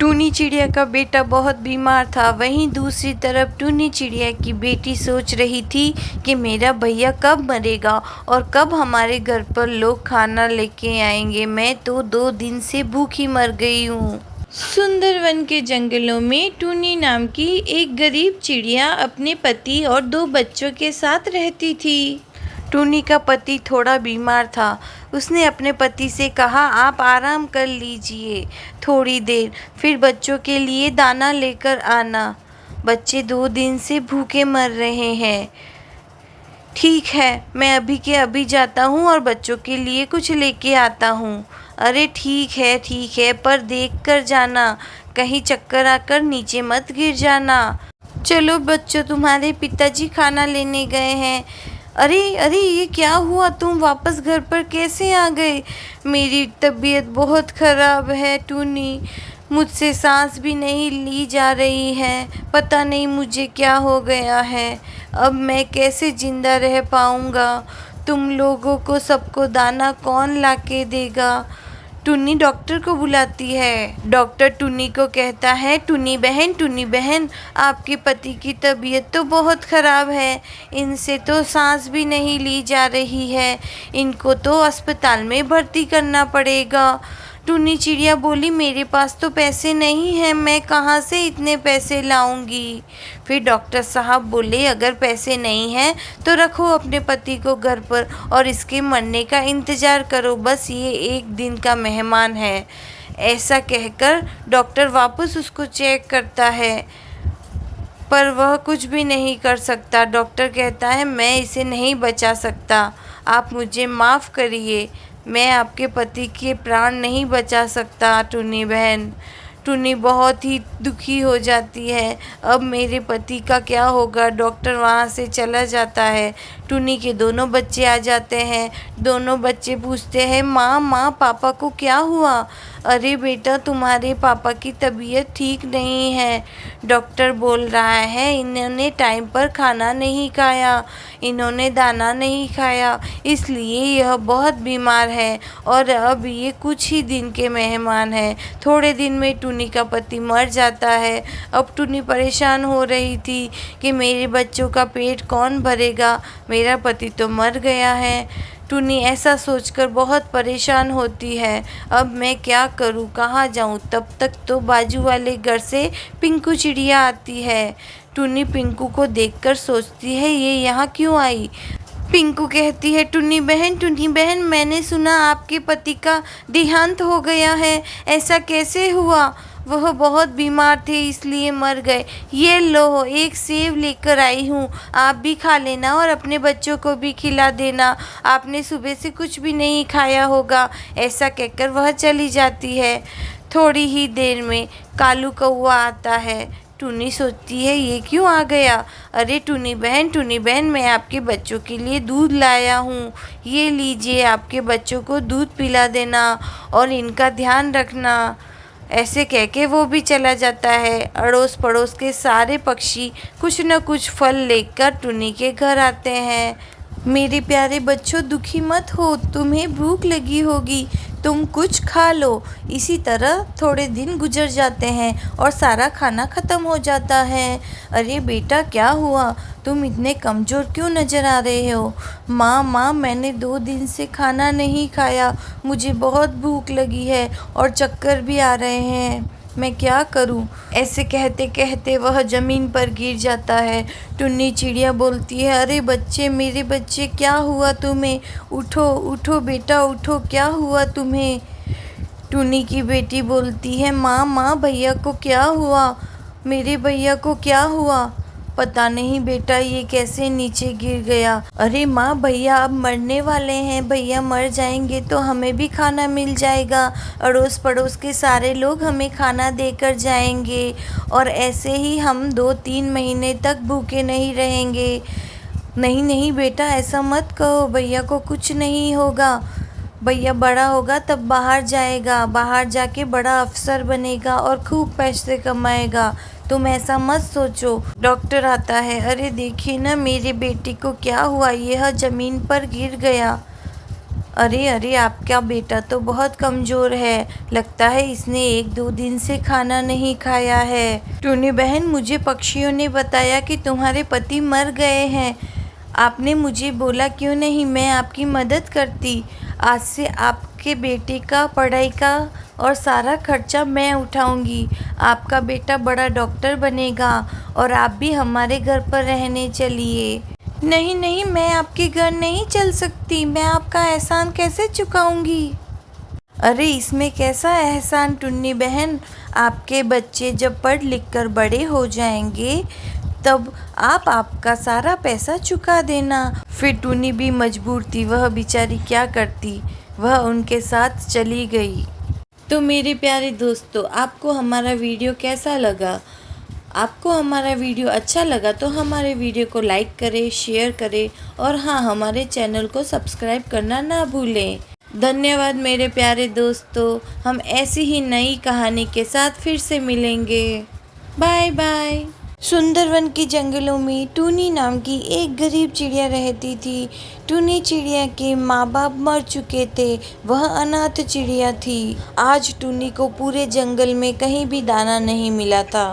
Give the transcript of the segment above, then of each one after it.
टूनी चिड़िया का बेटा बहुत बीमार था। वहीं दूसरी तरफ टूनी चिड़िया की बेटी सोच रही थी कि मेरा भैया कब मरेगा और कब हमारे घर पर लोग खाना लेके आएंगे। मैं तो 2 दिन से भूखी मर गई हूँ। सुंदरवन के जंगलों में टूनी नाम की एक गरीब चिड़िया अपने पति और 2 बच्चों के साथ रहती थी। टूनी का पति थोड़ा बीमार था। उसने अपने पति से कहा, आप आराम कर लीजिए थोड़ी देर, फिर बच्चों के लिए दाना लेकर आना। बच्चे 2 दिन से भूखे मर रहे हैं। ठीक है, मैं अभी के अभी जाता हूँ और बच्चों के लिए कुछ लेके आता हूँ। अरे ठीक है, पर देख कर जाना, कहीं चक्कर आकर नीचे मत गिर जाना। चलो बच्चों, तुम्हारे पिताजी खाना लेने गए हैं। अरे अरे, ये क्या हुआ? तुम वापस घर पर कैसे आ गए? मेरी तबीयत बहुत ख़राब है टूनी, मुझसे सांस भी नहीं ली जा रही है। पता नहीं मुझे क्या हो गया है। अब मैं कैसे ज़िंदा रह पाऊँगा? तुम लोगों को सबको दाना कौन ला के देगा? टुन्नी डॉक्टर को बुलाती है। डॉक्टर टुन्नी को कहता है, टुन्नी बहन, आपके पति की तबीयत तो बहुत ख़राब है। इनसे तो सांस भी नहीं ली जा रही है। इनको तो अस्पताल में भर्ती करना पड़ेगा। टुन्नी चिड़िया बोली, मेरे पास तो पैसे नहीं हैं, मैं कहाँ से इतने पैसे लाऊंगी? फिर डॉक्टर साहब बोले, अगर पैसे नहीं हैं तो रखो अपने पति को घर पर और इसके मरने का इंतज़ार करो, बस ये 1 दिन का मेहमान है। ऐसा कहकर डॉक्टर वापस उसको चेक करता है, पर वह कुछ भी नहीं कर सकता। डॉक्टर कहता है, मैं इसे नहीं बचा सकता, आप मुझे माफ़ करिए, मैं आपके पति के प्राण नहीं बचा सकता। टुन्नी बहन, टुन्नी बहुत ही दुखी हो जाती है। अब मेरे पति का क्या होगा? डॉक्टर वहाँ से चला जाता है। टुन्नी के दोनों बच्चे आ जाते हैं। दोनों बच्चे पूछते हैं, माँ पापा को क्या हुआ? अरे बेटा, तुम्हारे पापा की तबीयत ठीक नहीं है। डॉक्टर बोल रहा है, इन्होंने टाइम पर खाना नहीं खाया, इन्होंने दाना नहीं खाया, इसलिए यह बहुत बीमार है और अब ये कुछ ही दिन के मेहमान हैं। थोड़े दिन में टुन्नी का पति मर जाता है। अब टुन्नी परेशान हो रही थी कि मेरे बच्चों का पेट कौन भरेगा, मेरा पति तो मर गया है। टुन्नी ऐसा सोचकर बहुत परेशान होती है। अब मैं क्या करूं, कहाँ जाऊं? तब तक तो बाजू वाले घर से पिंकू चिड़िया आती है। टुन्नी पिंकू को देखकर सोचती है, ये यहाँ क्यों आई? पिंकू कहती है, टुन्नी बहन, मैंने सुना आपके पति का देहांत हो गया है। ऐसा कैसे हुआ? वह बहुत बीमार थे इसलिए मर गए। ये लो, एक सेब लेकर आई हूँ, आप भी खा लेना और अपने बच्चों को भी खिला देना। आपने सुबह से कुछ भी नहीं खाया होगा। ऐसा कहकर वह चली जाती है। थोड़ी ही देर में कालू कौआ आता है। टुन्नी सोचती है, ये क्यों आ गया? अरे टुन्नी बहन, मैं आपके बच्चों के लिए दूध लाया हूँ, ये लीजिए, आपके बच्चों को दूध पिला देना और इनका ध्यान रखना। ऐसे कह के वो भी चला जाता है। अड़ोस पड़ोस के सारे पक्षी कुछ न कुछ फल लेकर टुन्नी के घर आते हैं। मेरे प्यारे बच्चों, दुखी मत हो, तुम्हें भूख लगी होगी, तुम कुछ खा लो। इसी तरह थोड़े दिन गुजर जाते हैं और सारा खाना ख़त्म हो जाता है। अरे बेटा, क्या हुआ? तुम इतने कमज़ोर क्यों नज़र आ रहे हो? माँ, मैंने 2 दिन से खाना नहीं खाया, मुझे बहुत भूख लगी है और चक्कर भी आ रहे हैं, मैं क्या करूं? ऐसे कहते कहते वह ज़मीन पर गिर जाता है। टुन्नी चिड़िया बोलती है, अरे बच्चे, मेरे बच्चे, क्या हुआ तुम्हें? उठो बेटा, उठो, क्या हुआ तुम्हें? टुन्नी की बेटी बोलती है, माँ, भैया को क्या हुआ? मेरे भैया को क्या हुआ? पता नहीं बेटा, ये कैसे नीचे गिर गया। अरे माँ, भैया अब मरने वाले हैं, भैया मर जाएंगे तो हमें भी खाना मिल जाएगा, अड़ोस पड़ोस के सारे लोग हमें खाना देकर जाएंगे और ऐसे ही हम 2-3 महीने तक भूखे नहीं रहेंगे। नहीं बेटा, ऐसा मत कहो, भैया को कुछ नहीं होगा। भैया बड़ा होगा तब बाहर जाएगा, बाहर जाके बड़ा अफसर बनेगा और खूब पैसे कमाएगा, तुम ऐसा मत सोचो। डॉक्टर आता है, अरे देखिए ना, मेरे बेटे को क्या हुआ, यह ज़मीन पर गिर गया। अरे अरे, आपका बेटा तो बहुत कमज़ोर है। लगता है इसने 1-2 दिन से खाना नहीं खाया है। टूनी बहन, मुझे पक्षियों ने बताया कि तुम्हारे पति मर गए हैं। आपने मुझे बोला क्यों नहीं, मैं आपकी मदद करती। आज से आपके बेटे का पढ़ाई का और सारा खर्चा मैं उठाऊंगी। आपका बेटा बड़ा डॉक्टर बनेगा और आप भी हमारे घर पर रहने चलिए। नहीं नहीं, मैं आपके घर नहीं चल सकती। मैं आपका एहसान कैसे चुकाऊंगी? अरे इसमें कैसा एहसान टुन्नी बहन, आपके बच्चे जब पढ़ लिख कर बड़े हो जाएंगे तब आप आपका सारा पैसा चुका देना। फिर टुन्नी भी मजबूर थी, वह बेचारी क्या करती, वह उनके साथ चली गई। तो मेरे प्यारे दोस्तों, आपको हमारा वीडियो कैसा लगा? आपको हमारा वीडियो अच्छा लगा तो हमारे वीडियो को लाइक करें, शेयर करें और हाँ, हमारे चैनल को सब्सक्राइब करना ना भूलें। धन्यवाद मेरे प्यारे दोस्तों। हम ऐसी ही नई कहानी के साथ फिर से मिलेंगे। Bye bye. सुंदरवन के जंगलों में टूनी नाम की एक गरीब चिड़िया रहती थी। टूनी चिड़िया के माँ बाप मर चुके थे। वह अनाथ चिड़िया थी। आज टूनी को पूरे जंगल में कहीं भी दाना नहीं मिला था।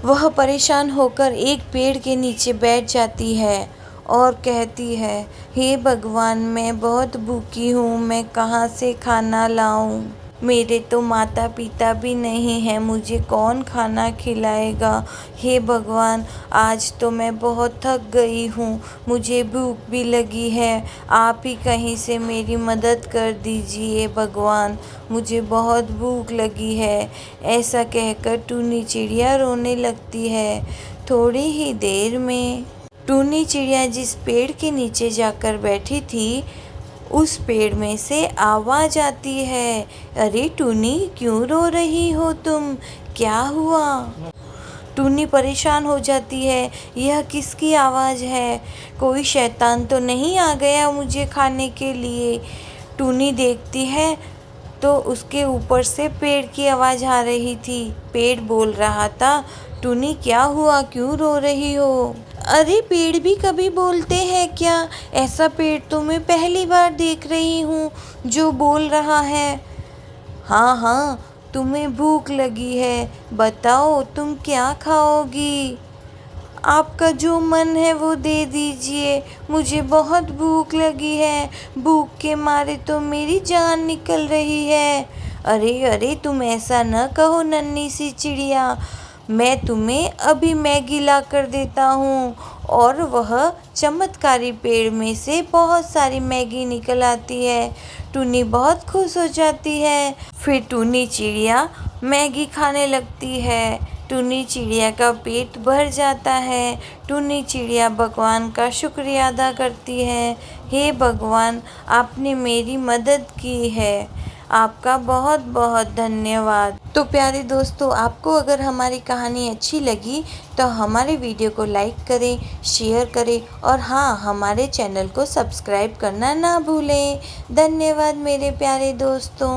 वह परेशान होकर एक पेड़ के नीचे बैठ जाती है और कहती है, हे भगवान, मैं बहुत भूखी हूँ, मैं कहाँ से खाना लाऊं? मेरे तो माता पिता भी नहीं हैं, मुझे कौन खाना खिलाएगा? हे भगवान, आज तो मैं बहुत थक गई हूँ, मुझे भूख भी लगी है। आप ही कहीं से मेरी मदद कर दीजिए भगवान, मुझे बहुत भूख लगी है। ऐसा कहकर टूनी चिड़िया रोने लगती है। थोड़ी ही देर में टूनी चिड़िया जिस पेड़ के नीचे जाकर बैठी थी, उस पेड़ में से आवाज़ आती है, अरे टूनी, क्यों रो रही हो तुम? क्या हुआ? टूनी परेशान हो जाती है, यह किसकी आवाज़ है? कोई शैतान तो नहीं आ गया मुझे खाने के लिए? टूनी देखती है तो उसके ऊपर से पेड़ की आवाज़ आ रही थी। पेड़ बोल रहा था, टूनी क्या हुआ, क्यों रो रही हो? अरे पेड़ भी कभी बोलते हैं क्या? ऐसा पेड़ तो मैं पहली बार देख रही हूँ जो बोल रहा है। हाँ हाँ, तुम्हें भूख लगी है, बताओ तुम क्या खाओगी? आपका जो मन है वो दे दीजिए, मुझे बहुत भूख लगी है, भूख के मारे तो मेरी जान निकल रही है। अरे अरे, तुम ऐसा न कहो नन्ही सी चिड़िया, मैं तुम्हें अभी मैगी ला कर देता हूँ। और वह चमत्कारी पेड़ में से बहुत सारी मैगी निकल आती है। टूनी बहुत खुश हो जाती है। फिर टूनी चिड़िया मैगी खाने लगती है। टूनी चिड़िया का पेट भर जाता है। टूनी चिड़िया भगवान का शुक्रिया अदा करती है, हे भगवान, आपने मेरी मदद की है, आपका बहुत बहुत धन्यवाद। तो प्यारे दोस्तों, आपको अगर हमारी कहानी अच्छी लगी तो हमारे वीडियो को लाइक करें, शेयर करें और हाँ, हमारे चैनल को सब्सक्राइब करना ना भूलें। धन्यवाद मेरे प्यारे दोस्तों।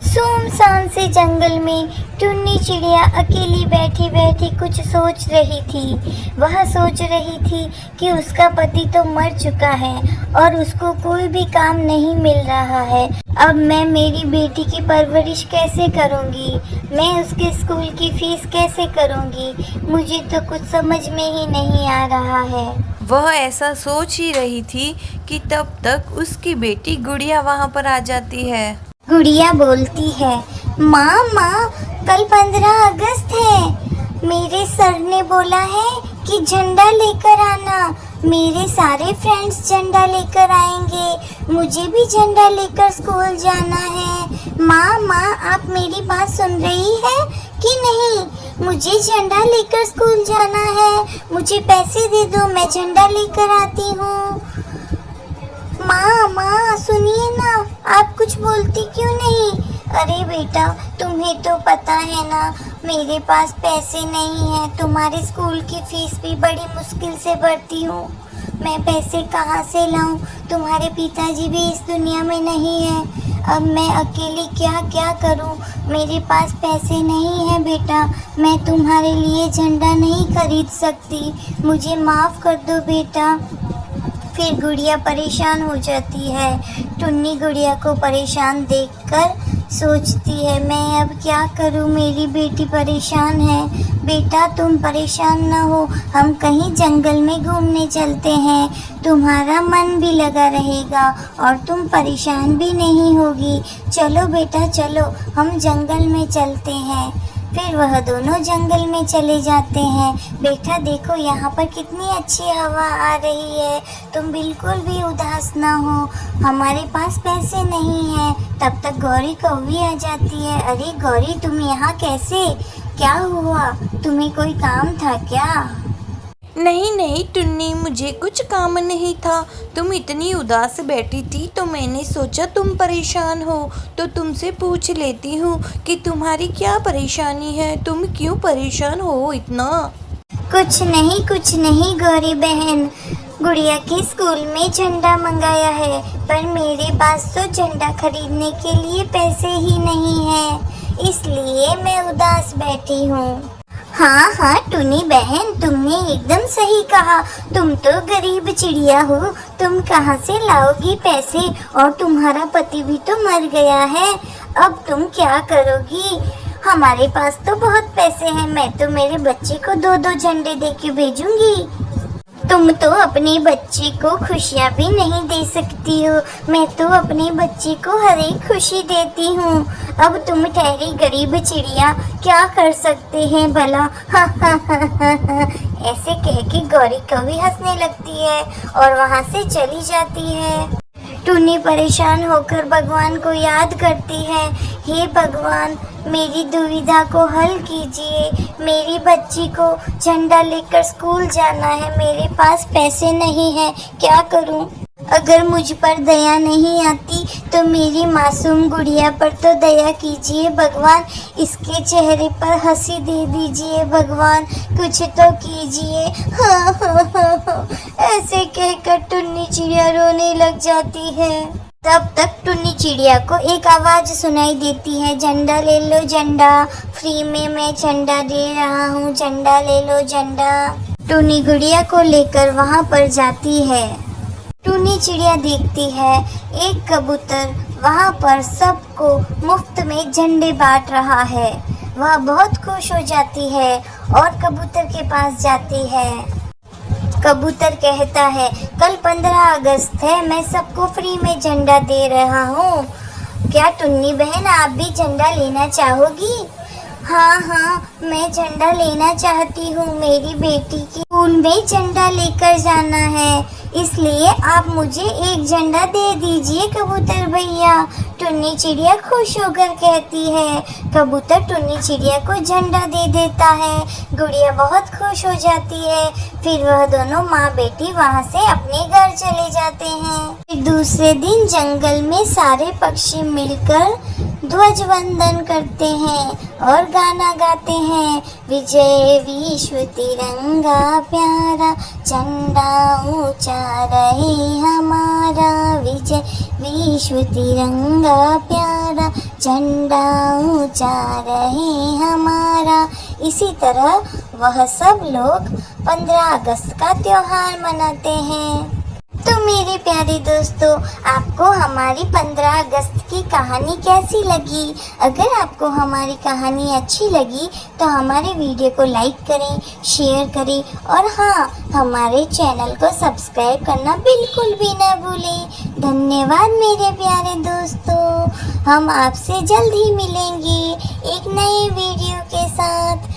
सुनसान से जंगल में टुन्नी चिड़िया अकेली बैठी बैठी कुछ सोच रही थी। वह सोच रही थी कि उसका पति तो मर चुका है और उसको कोई भी काम नहीं मिल रहा है। अब मैं मेरी बेटी की परवरिश कैसे करूंगी? मैं उसके स्कूल की फीस कैसे करूंगी? मुझे तो कुछ समझ में ही नहीं आ रहा है। वह ऐसा सोच ही रही थी कि तब तक उसकी बेटी गुड़िया वहाँ पर आ जाती है। गुड़िया बोलती है, माँ माँ, कल 15 अगस्त है। मेरे सर ने बोला है कि झंडा लेकर आना। मेरे सारे फ्रेंड्स झंडा लेकर आएंगे, मुझे भी झंडा लेकर स्कूल जाना है। माँ माँ, आप मेरी बात सुन रही है कि नहीं? मुझे झंडा लेकर स्कूल जाना है, मुझे पैसे दे दो, मैं झंडा लेकर आती हूँ। माँ माँ, सुनिए ना, आप कुछ बोलती क्यों नहीं? अरे बेटा, तुम्हें तो पता है ना, मेरे पास पैसे नहीं हैं। तुम्हारे स्कूल की फीस भी बड़ी मुश्किल से भरती हूँ, मैं पैसे कहाँ से लाऊं? तुम्हारे पिताजी भी इस दुनिया में नहीं है। अब मैं अकेली क्या क्या करूं? मेरे पास पैसे नहीं है बेटा, मैं तुम्हारे लिए झंडा नहीं खरीद सकती, मुझे माफ़ कर दो बेटा। फिर गुड़िया परेशान हो जाती है। टुन्नी गुड़िया को परेशान देखकर सोचती है, मैं अब क्या करूं, मेरी बेटी परेशान है। बेटा तुम परेशान ना हो, हम कहीं जंगल में घूमने चलते हैं, तुम्हारा मन भी लगा रहेगा और तुम परेशान भी नहीं होगी। चलो बेटा चलो, हम जंगल में चलते हैं। फिर वह दोनों जंगल में चले जाते हैं। बेटा देखो यहाँ पर कितनी अच्छी हवा आ रही है, तुम बिल्कुल भी उदास ना हो। हमारे पास पैसे नहीं हैं। तब तक गौरी कौवी आ जाती है। अरे गौरी तुम यहाँ कैसे, क्या हुआ, तुम्हें कोई काम था क्या? नहीं नहीं टुन्नी, मुझे कुछ काम नहीं था। तुम इतनी उदास बैठी थी तो मैंने सोचा तुम परेशान हो तो तुमसे पूछ लेती हूँ कि तुम्हारी क्या परेशानी है, तुम क्यों परेशान हो इतना। कुछ नहीं गौरी बहन, गुड़िया के स्कूल में झंडा मंगाया है, पर मेरे पास तो झंडा खरीदने के लिए पैसे ही नहीं है, इसलिए मैं उदास बैठी हूँ। हाँ टुनी बहन, तुमने एकदम सही कहा, तुम तो गरीब चिड़िया हो, तुम कहाँ से लाओगी पैसे, और तुम्हारा पति भी तो मर गया है, अब तुम क्या करोगी? हमारे पास तो बहुत पैसे हैं, मैं तो मेरे बच्चे को 2-2 झंडे दे के भेजूंगी। तुम तो अपने बच्चे को खुशियाँ भी नहीं दे सकती हो, मैं तो अपने बच्चे को हर एक खुशी देती हूँ। अब तुम ठहरी गरीब चिड़िया, क्या कर सकते हैं भला। ऐसे कह के गौरी कौवी हंसने लगती है और वहाँ से चली जाती है। टुनी परेशान होकर भगवान को याद करती है, हे भगवान मेरी दुविधा को हल कीजिए, मेरी बच्ची को झंडा लेकर स्कूल जाना है, मेरे पास पैसे नहीं है, क्या करूं? अगर मुझ पर दया नहीं आती तो मेरी मासूम गुड़िया पर तो दया कीजिए भगवान, इसके चेहरे पर हंसी दे दीजिए भगवान, कुछ तो कीजिए। ऐसे कहकर टुन्नी चिड़िया रोने लग जाती है। तब तक टुन्नी चिड़िया को एक आवाज़ सुनाई देती है, झंडा ले लो झंडा, फ्री में मैं झंडा दे रहा हूँ, झंडा ले लो झंडा। टुन्नी गुड़िया को लेकर वहाँ पर जाती है। टुन्नी चिड़िया देखती है एक कबूतर वहाँ पर सबको मुफ्त में झंडे बांट रहा है। वह बहुत खुश हो जाती है और कबूतर के पास जाती है। कबूतर कहता है, कल 15 अगस्त है, मैं सबको फ्री में झंडा दे रहा हूँ, क्या टुन्नी बहन आप भी झंडा लेना चाहोगी? हाँ मैं झंडा लेना चाहती हूँ, मेरी बेटी की स्कूल में झंडा लेकर जाना है, इसलिए आप मुझे एक झंडा दे दीजिए कबूतर भैया। टुन्नी चिड़िया खुश होकर कहती है। कबूतर टुन्नी चिड़िया को झंडा दे देता है। गुड़िया बहुत खुश हो जाती है। फिर वह दोनों माँ बेटी वहाँ से अपने घर चले जाते हैं। फिर दूसरे दिन जंगल में सारे पक्षी मिलकर ध्वज वंदन करते हैं और गाना गाते हैं, विजय विश्व तिरंगा प्यारा, झंडा ऊंचा रहे हमारा, विजय विश्व तिरंगा प्यारा, झंडा ऊंचा रहे हमारा। इसी तरह वह सब लोग 15 अगस्त का त्योहार मनाते हैं। तो मेरे प्यारे दोस्तों, आपको हमारी 15 अगस्त की कहानी कैसी लगी? अगर आपको हमारी कहानी अच्छी लगी तो हमारे वीडियो को लाइक करें, शेयर करें और हाँ, हमारे चैनल को सब्सक्राइब करना बिल्कुल भी ना भूलें। धन्यवाद मेरे प्यारे दोस्तों, हम आपसे जल्द ही मिलेंगे एक नए वीडियो के साथ।